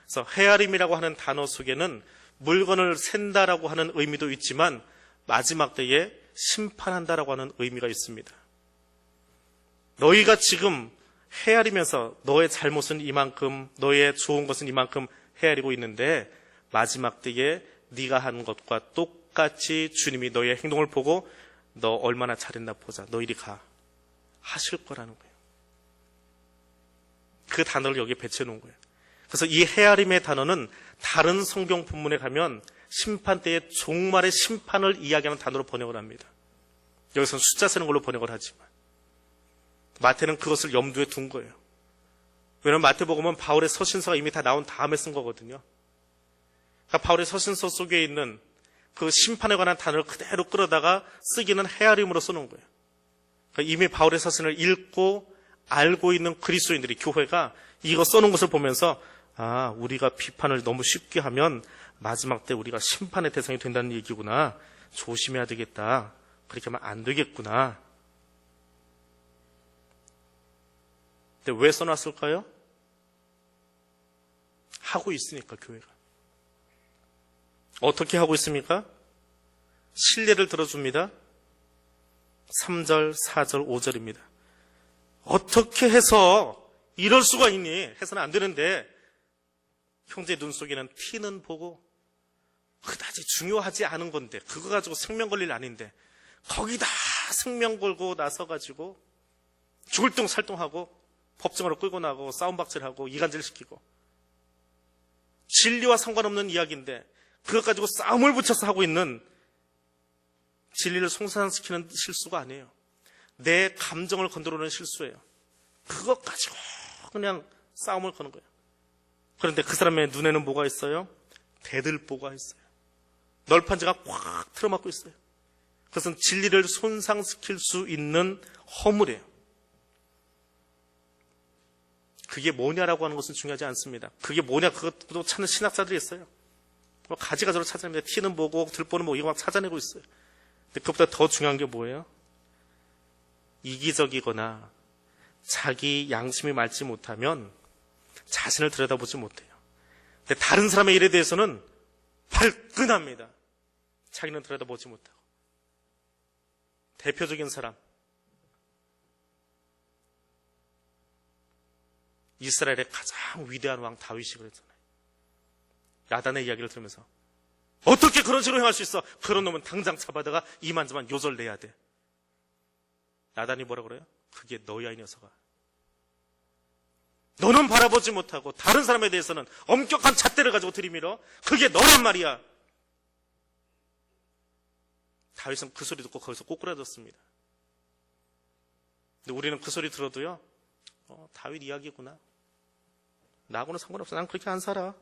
그래서 헤아림이라고 하는 단어 속에는 물건을 샌다라고 하는 의미도 있지만 마지막 때에 심판한다라고 하는 의미가 있습니다. 너희가 지금 헤아리면서 너의 잘못은 이만큼, 너의 좋은 것은 이만큼 헤아리고 있는데 마지막 때에 네가 하는 것과 똑같이 주님이 너의 행동을 보고 너 얼마나 잘했나 보자. 너 이리 가. 하실 거라는 거예요. 그 단어를 여기에 배치해 놓은 거예요. 그래서 이 헤아림의 단어는 다른 성경 본문에 가면 심판 때의 종말의 심판을 이야기하는 단어로 번역을 합니다. 여기서는 숫자 세는 걸로 번역을 하지만 마태는 그것을 염두에 둔 거예요. 왜냐하면 마태복음은 바울의 서신서가 이미 다 나온 다음에 쓴 거거든요. 그러니까 바울의 서신서 속에 있는 그 심판에 관한 단어를 그대로 끌어다가 쓰기는 헤아림으로 써놓은 거예요. 그러니까 이미 바울의 서신을 읽고 알고 있는 그리스도인들이, 교회가 이거 써놓은 것을 보면서 우리가 비판을 너무 쉽게 하면 마지막 때 우리가 심판의 대상이 된다는 얘기구나. 조심해야 되겠다. 그렇게 하면 안 되겠구나. 근데 왜 써놨을까요? 하고 있으니까, 교회가. 어떻게 하고 있습니까? 신뢰를 들어줍니다. 3절, 4절, 5절입니다. 어떻게 해서 이럴 수가 있니? 해서는 안 되는데 형제 눈 속에는 티는 보고 그다지 중요하지 않은 건데 그거 가지고 생명 걸릴 일 아닌데 거기다 생명 걸고 나서가지고 죽을 둥 살둥하고 법정으로 끌고 나가고 싸움박질하고 이간질시키고 진리와 상관없는 이야기인데 그것 가지고 싸움을 붙여서 하고 있는 진리를 송산시키는 실수가 아니에요. 내 감정을 건드리는 실수예요. 그것 가지고 그냥 싸움을 거는 거예요. 그런데 그 사람의 눈에는 뭐가 있어요? 대들보가 있어요. 널판지가 꽉 틀어막고 있어요. 그것은 진리를 손상시킬 수 있는 허물이에요. 그게 뭐냐라고 하는 것은 중요하지 않습니다. 그게 뭐냐 그것도 찾는 신학자들이 있어요. 가지가지로 찾아냅니다. 티는 보고 들보는 보고 이거 막 찾아내고 있어요. 근데 그것보다 더 중요한 게 뭐예요? 이기적이거나 자기 양심이 맑지 못하면 자신을 들여다보지 못해요. 근데 다른 사람의 일에 대해서는 발끈합니다. 자기는 들여다보지 못하고. 대표적인 사람, 이스라엘의 가장 위대한 왕 다윗이 그랬잖아요. 나단의 이야기를 들으면서 어떻게 그런 식으로 행할 수 있어? 그런 놈은 당장 잡아다가 이만저만 요절 내야 돼. 나단이 뭐라 그래요? 그게 너야 이 녀석아. 너는 바라보지 못하고 다른 사람에 대해서는 엄격한 잣대를 가지고 들이밀어. 그게 너란 말이야. 다윗은 그 소리 듣고 거기서 꼬꾸라졌습니다. 근데 우리는 그 소리 들어도요, 다윗 이야기구나. 나하고는 상관없어. 난 그렇게 안 살아.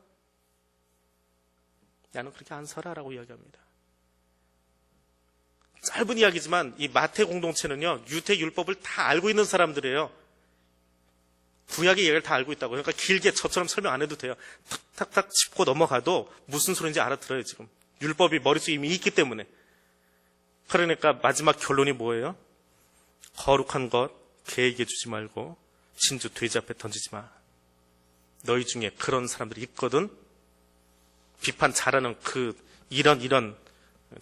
나는 그렇게 안 살아라고 이야기합니다. 짧은 이야기지만 이 마태 공동체는요, 유대 율법을 다 알고 있는 사람들이에요. 구약의 이야기를 다 알고 있다고. 그러니까 길게 저처럼 설명 안 해도 돼요. 탁탁탁 짚고 넘어가도 무슨 소리인지 알아들어요, 지금. 율법이 머릿속에 이미 있기 때문에. 그러니까 마지막 결론이 뭐예요? 거룩한 것 개에게 주지 말고 진주 돼지 앞에 던지지 마. 너희 중에 그런 사람들이 있거든. 비판 잘하는 이런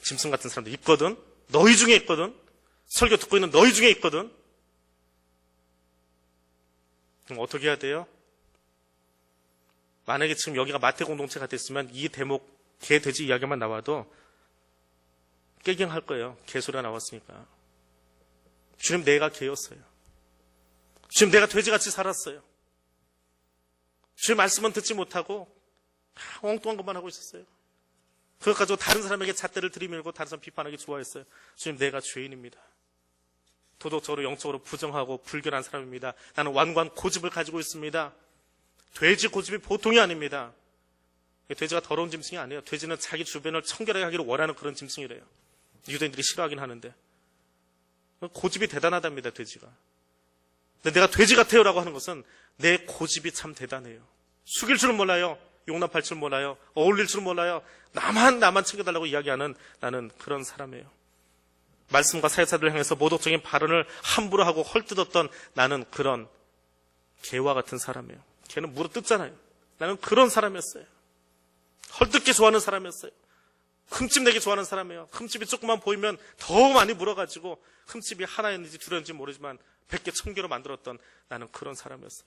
짐승 같은 사람들 있거든. 너희 중에 있거든. 설교 듣고 있는 너희 중에 있거든. 그럼 어떻게 해야 돼요? 만약에 지금 여기가 마태 공동체가 됐으면 이 대목 개 돼지 이야기만 나와도 깨갱할 거예요. 개소리가 나왔으니까. 주님, 내가 개였어요. 주님, 내가 돼지같이 살았어요. 주님 말씀은 듣지 못하고 엉뚱한 것만 하고 있었어요. 그것 가지고 다른 사람에게 잣대를 들이밀고 다른 사람 비판하기 좋아했어요. 주님, 내가 죄인입니다. 도덕적으로 영적으로 부정하고 불결한 사람입니다. 나는 완고한 고집을 가지고 있습니다. 돼지 고집이 보통이 아닙니다. 돼지가 더러운 짐승이 아니에요. 돼지는 자기 주변을 청결하게 하기를 원하는 그런 짐승이래요. 유대인들이 싫어하긴 하는데 고집이 대단하답니다. 돼지가. 근데 내가 돼지 같아요 라고 하는 것은 내 고집이 참 대단해요. 숙일 줄은 몰라요. 용납할 줄 몰라요. 어울릴 줄 몰라요. 나만 챙겨달라고 이야기하는 나는 그런 사람이에요. 말씀과 사회사들을 향해서 모독적인 발언을 함부로 하고 헐뜯었던 나는 그런 개와 같은 사람이에요. 개는 물어뜯잖아요. 나는 그런 사람이었어요. 헐뜯기 좋아하는 사람이었어요. 흠집 내기 좋아하는 사람이에요. 흠집이 조금만 보이면 더 많이 물어가지고 흠집이 하나였는지 둘이었는지 모르지만 100개 1000개로 만들었던 나는 그런 사람이었어요.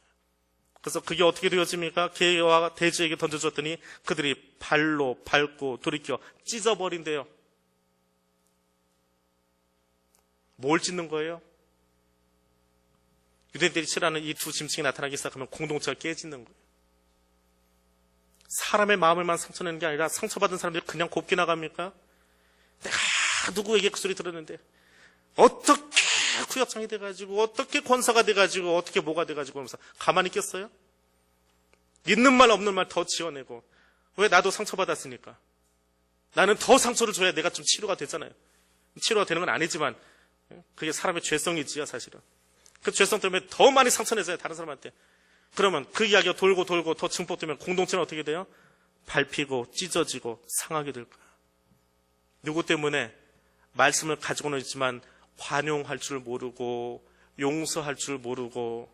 그래서 그게 어떻게 되어집니까? 개와 돼지에게 던져줬더니 그들이 발로 밟고 돌이켜 찢어버린대요. 뭘 찢는 거예요? 유대인들이 싫어하는 이 두 짐승이 나타나기 시작하면 공동체가 깨지는 거예요. 사람의 마음을만 상처내는 게 아니라 상처받은 사람들이 그냥 곱게 나갑니까? 내가 누구에게 그 소리 들었는데 어떻게 구역장이 돼가지고 어떻게 권사가 돼가지고 어떻게 뭐가 돼가지고 하면서 가만히 있겠어요? 있는 말 없는 말 더 지어내고. 왜? 나도 상처받았으니까. 나는 더 상처를 줘야 내가 좀 치료가 되잖아요. 치료가 되는 건 아니지만 그게 사람의 죄성이지요, 사실은. 그 죄성 때문에 더 많이 상처내잖아요, 다른 사람한테. 그러면 그 이야기가 돌고 돌고 더 증폭되면 공동체는 어떻게 돼요? 밟히고 찢어지고 상하게 될 거예요. 누구 때문에? 말씀을 가지고는 있지만 관용할 줄 모르고 용서할 줄 모르고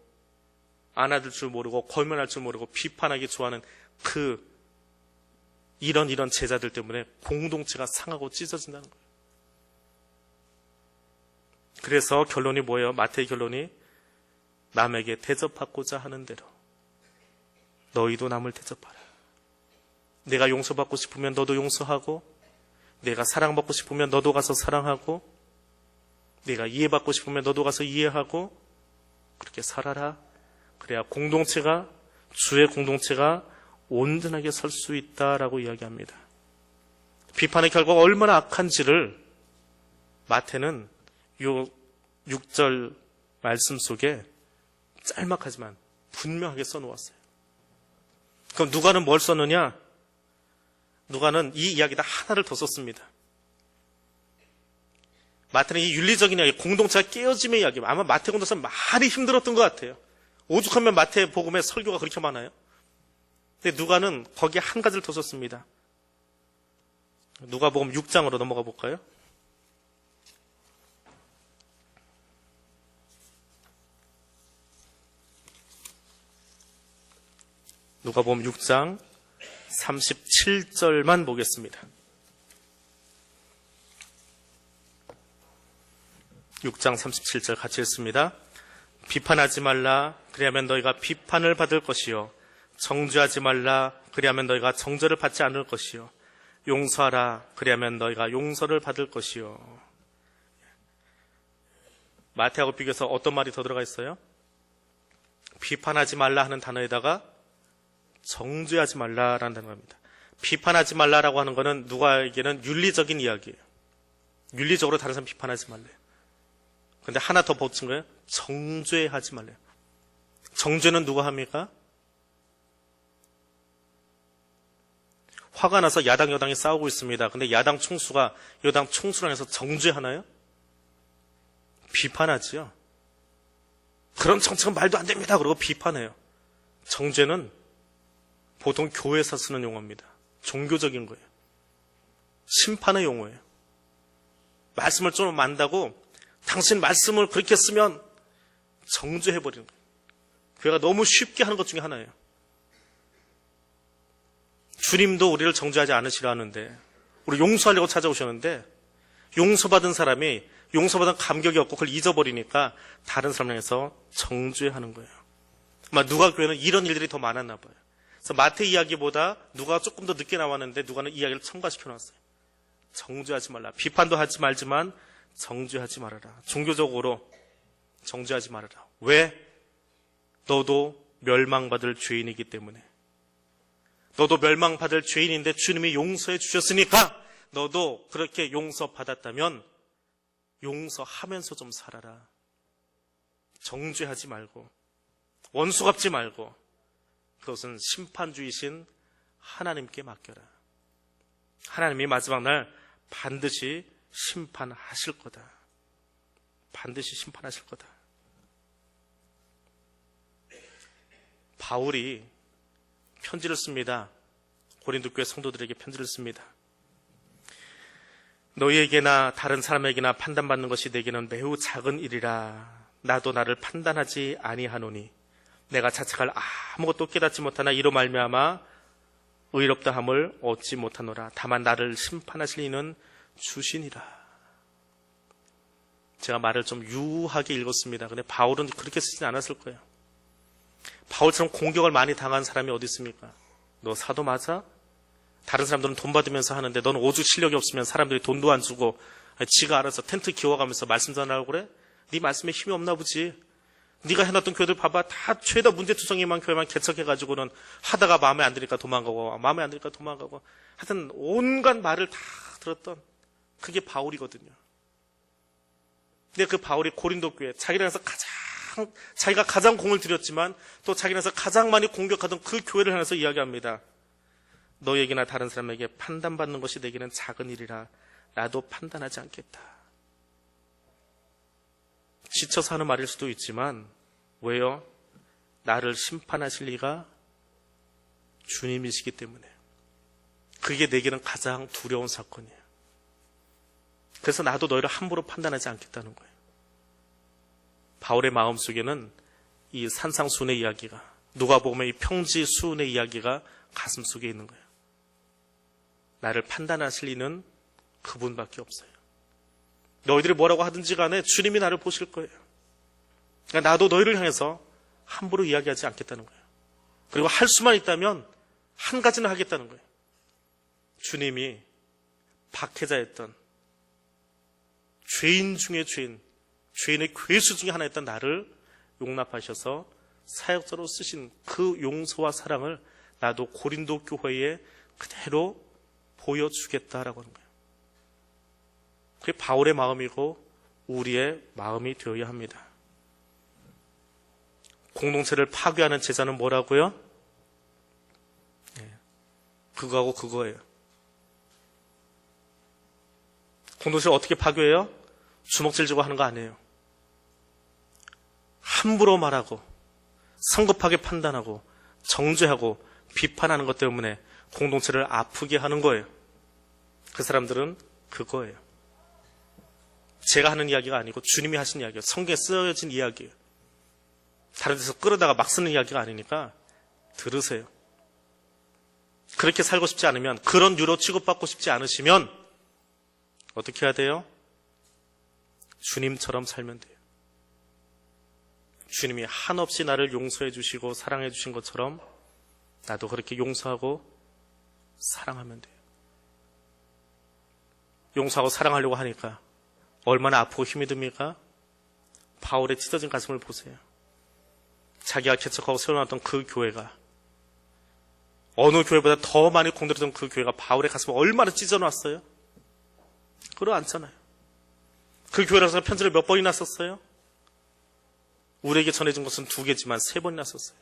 안아줄 줄 모르고 권면할 줄 모르고 비판하기 좋아하는 이런 제자들 때문에 공동체가 상하고 찢어진다는 거예요. 그래서 결론이 뭐예요? 마태의 결론이 남에게 대접받고자 하는 대로 너희도 남을 대접하라. 내가 용서받고 싶으면 너도 용서하고, 내가 사랑받고 싶으면 너도 가서 사랑하고, 내가 이해받고 싶으면 너도 가서 이해하고, 그렇게 살아라. 그래야 공동체가, 주의 공동체가 온전하게 설 수 있다라고 이야기합니다. 비판의 결과가 얼마나 악한지를 마태는 요 6절 말씀 속에 짤막하지만 분명하게 써놓았어요. 그럼 누가는 뭘 썼느냐? 누가는 이 이야기다 하나를 더 썼습니다. 마태는 이 윤리적인 이야기, 공동체가 깨어짐의 이야기, 아마 마태 공동체는 많이 힘들었던 것 같아요. 오죽하면 마태 복음에 설교가 그렇게 많아요. 근데 누가는 거기에 한 가지를 더 썼습니다. 누가복음 6장으로 넘어가 볼까요? 누가복음 6장 37절만 보겠습니다. 6장 37절 같이 읽습니다. 비판하지 말라. 그리하면 너희가 비판을 받을 것이요. 정죄하지 말라. 그리하면 너희가 정죄를 받지 않을 것이요. 용서하라. 그리하면 너희가 용서를 받을 것이요. 마태하고 비교해서 어떤 말이 더 들어가 있어요? 비판하지 말라 하는 단어에다가 정죄하지 말라라는 단어입니다. 비판하지 말라라고 하는 것은 누가에게는 윤리적인 이야기예요. 윤리적으로 다른 사람 비판하지 말래요. 근데 하나 더 붙인 거예요. 정죄하지 말래요. 정죄는 누가 합니까? 화가 나서 야당 여당이 싸우고 있습니다. 근데 야당 총수가 여당 총수랑 해서 정죄하나요? 비판하지요. 그런 정책은 말도 안 됩니다. 그러고 비판해요. 정죄는 보통 교회에서 쓰는 용어입니다. 종교적인 거예요. 심판의 용어예요. 말씀을 좀 만다고 당신 말씀을 그렇게 쓰면 정죄해버리는 거예요. 교회가 너무 쉽게 하는 것 중에 하나예요. 주님도 우리를 정죄하지 않으시려 하는데, 우리 용서하려고 찾아오셨는데, 용서받은 사람이 용서받은 감격이 없고 그걸 잊어버리니까 다른 사람 향해서 정죄하는 거예요. 아마 누가 교회는 이런 일들이 더 많았나 봐요. 그래서 마태 이야기보다 누가 조금 더 늦게 나왔는데 누가는 이야기를 첨가시켜놨어요. 정죄하지 말라. 비판도 하지 말지만 정죄하지 말아라. 종교적으로 정죄하지 말아라. 왜? 너도 멸망받을 죄인이기 때문에. 너도 멸망받을 죄인인데 주님이 용서해 주셨으니까 너도 그렇게 용서받았다면 용서하면서 좀 살아라. 정죄하지 말고 원수 갚지 말고 그것은 심판주이신 하나님께 맡겨라. 하나님이 마지막 날 반드시 심판하실 거다. 반드시 심판하실 거다. 바울이 편지를 씁니다. 고린도 교회 성도들에게 편지를 씁니다. 너희에게나 다른 사람에게나 판단받는 것이 내게는 매우 작은 일이라. 나도 나를 판단하지 아니하노니 내가 자책할 아무것도 깨닫지 못하나 이로 말미암아 의롭다함을 얻지 못하노라. 다만 나를 심판하실 이는 주시니라. 제가 말을 좀 유하게 읽었습니다. 근데 바울은 그렇게 쓰진 않았을 거예요. 바울처럼 공격을 많이 당한 사람이 어디 있습니까? 너 사도 맞아? 다른 사람들은 돈 받으면서 하는데 넌 오죽 실력이 없으면 사람들이 돈도 안 주고 지가 알아서 텐트 기워가면서 말씀 전하라고 그래? 네 말씀에 힘이 없나 보지. 네가 해놨던 교회들 봐봐. 다 죄다 문제투성이만 교회만 개척해가지고는 하다가 마음에 안 드니까 도망가고 마음에 안 드니까 도망가고 하여튼 온갖 말을 다 들었던 그게 바울이거든요. 근데 그 바울이 고린도 교회 자기가 가장 공을 들였지만 또 자기네서 가장 많이 공격하던 그 교회를 향해서 이야기합니다. 너에게나 다른 사람에게 판단받는 것이 내게는 작은 일이라 나도 판단하지 않겠다. 지쳐서 하는 말일 수도 있지만 왜요? 나를 심판하실 리가 주님이시기 때문에 그게 내게는 가장 두려운 사건이에요. 그래서 나도 너희를 함부로 판단하지 않겠다는 거예요. 바울의 마음속에는 이 산상수훈의 이야기가 누가복음의 이 평지수훈의 이야기가 가슴속에 있는 거예요. 나를 판단하실 리는 그분밖에 없어요. 너희들이 뭐라고 하든지 간에 주님이 나를 보실 거예요. 그러니까 나도 너희를 향해서 함부로 이야기하지 않겠다는 거예요. 그리고 할 수만 있다면 한 가지는 하겠다는 거예요. 주님이 박해자였던 죄인 중에 죄인의 괴수 중에 하나였던 나를 용납하셔서 사역자로 쓰신 그 용서와 사랑을 나도 고린도 교회에 그대로 보여주겠다라고 하는 거예요. 그게 바울의 마음이고 우리의 마음이 되어야 합니다. 공동체를 파괴하는 제자는 뭐라고요? 그거하고 그거예요. 공동체를 어떻게 파괴해요? 주먹질 주고 하는 거 아니에요. 함부로 말하고 성급하게 판단하고 정죄하고 비판하는 것 때문에 공동체를 아프게 하는 거예요. 그 사람들은 그거예요. 제가 하는 이야기가 아니고 주님이 하신 이야기예요. 성경에 쓰여진 이야기예요. 다른 데서 끌어다가 막 쓰는 이야기가 아니니까 들으세요. 그렇게 살고 싶지 않으면, 그런 유로 취급받고 싶지 않으시면 어떻게 해야 돼요? 주님처럼 살면 돼요. 주님이 한없이 나를 용서해 주시고 사랑해 주신 것처럼 나도 그렇게 용서하고 사랑하면 돼요. 용서하고 사랑하려고 하니까 얼마나 아프고 힘이 듭니까? 바울의 찢어진 가슴을 보세요. 자기가 개척하고 세워놨던 그 교회가, 어느 교회보다 더 많이 공들였던 그 교회가 바울의 가슴을 얼마나 찢어놨어요? 그러않잖아요. 그 교회라서 편지를 몇 번이나 썼어요? 우리에게 전해진 것은 2개지만 3번이나 썼어요.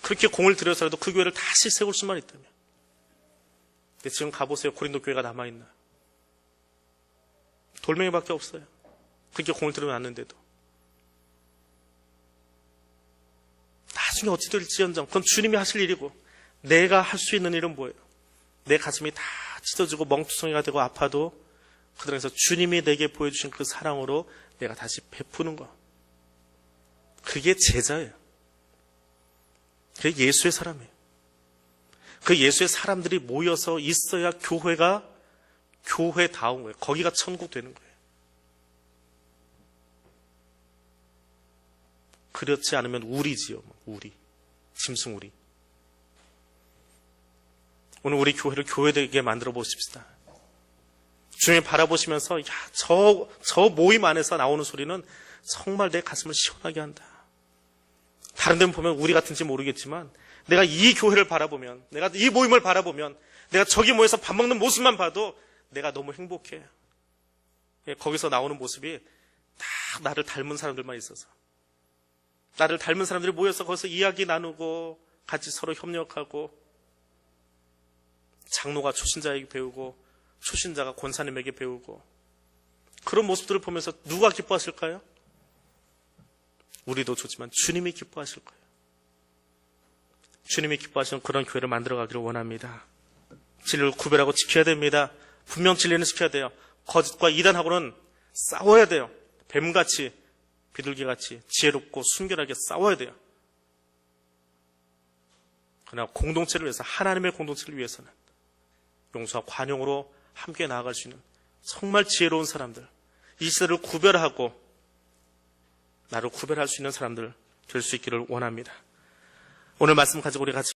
그렇게 공을 들여서라도 그 교회를 다시 세울 수만 있다면. 근데 지금 가보세요. 고린도 교회가 남아있나? 돌멩이밖에 없어요. 그렇게 공을 들여놨는데도. 나중에 어찌 될지언정 그건 주님이 하실 일이고, 내가 할 수 있는 일은 뭐예요? 내 가슴이 다 찢어지고 멍투성이가 되고 아파도 그들에서 주님이 내게 보여주신 그 사랑으로 내가 다시 베푸는 거. 그게 제자예요. 그게 예수의 사람이에요. 그 예수의 사람들이 모여서 있어야 교회가 교회다운 거예요. 거기가 천국 되는 거예요. 그렇지 않으면 우리지요. 우리. 짐승우리. 오늘 우리 교회를 교회되게 만들어 보십시다. 주님 바라보시면서 저 모임 안에서 나오는 소리는 정말 내 가슴을 시원하게 한다. 다른 데는 보면 우리 같은지 모르겠지만 내가 이 교회를 바라보면, 내가 이 모임을 바라보면, 내가 저기 모여서 밥 먹는 모습만 봐도 내가 너무 행복해. 거기서 나오는 모습이 다 나를 닮은 사람들만 있어서, 나를 닮은 사람들이 모여서 거기서 이야기 나누고 같이 서로 협력하고, 장로가 초신자에게 배우고 초신자가 권사님에게 배우고, 그런 모습들을 보면서 누가 기뻐하실까요? 우리도 좋지만 주님이 기뻐하실 거예요. 주님이 기뻐하시는 그런 교회를 만들어가기를 원합니다. 진리를 구별하고 지켜야 됩니다. 분명 진리는 지켜야 돼요. 거짓과 이단하고는 싸워야 돼요. 뱀같이, 비둘기같이 지혜롭고 순결하게 싸워야 돼요. 그러나 공동체를 위해서, 하나님의 공동체를 위해서는 용서와 관용으로 함께 나아갈 수 있는 정말 지혜로운 사람들, 이 시대를 구별하고 나를 구별할 수 있는 사람들 될 수 있기를 원합니다. 오늘 말씀 가지고 우리 같이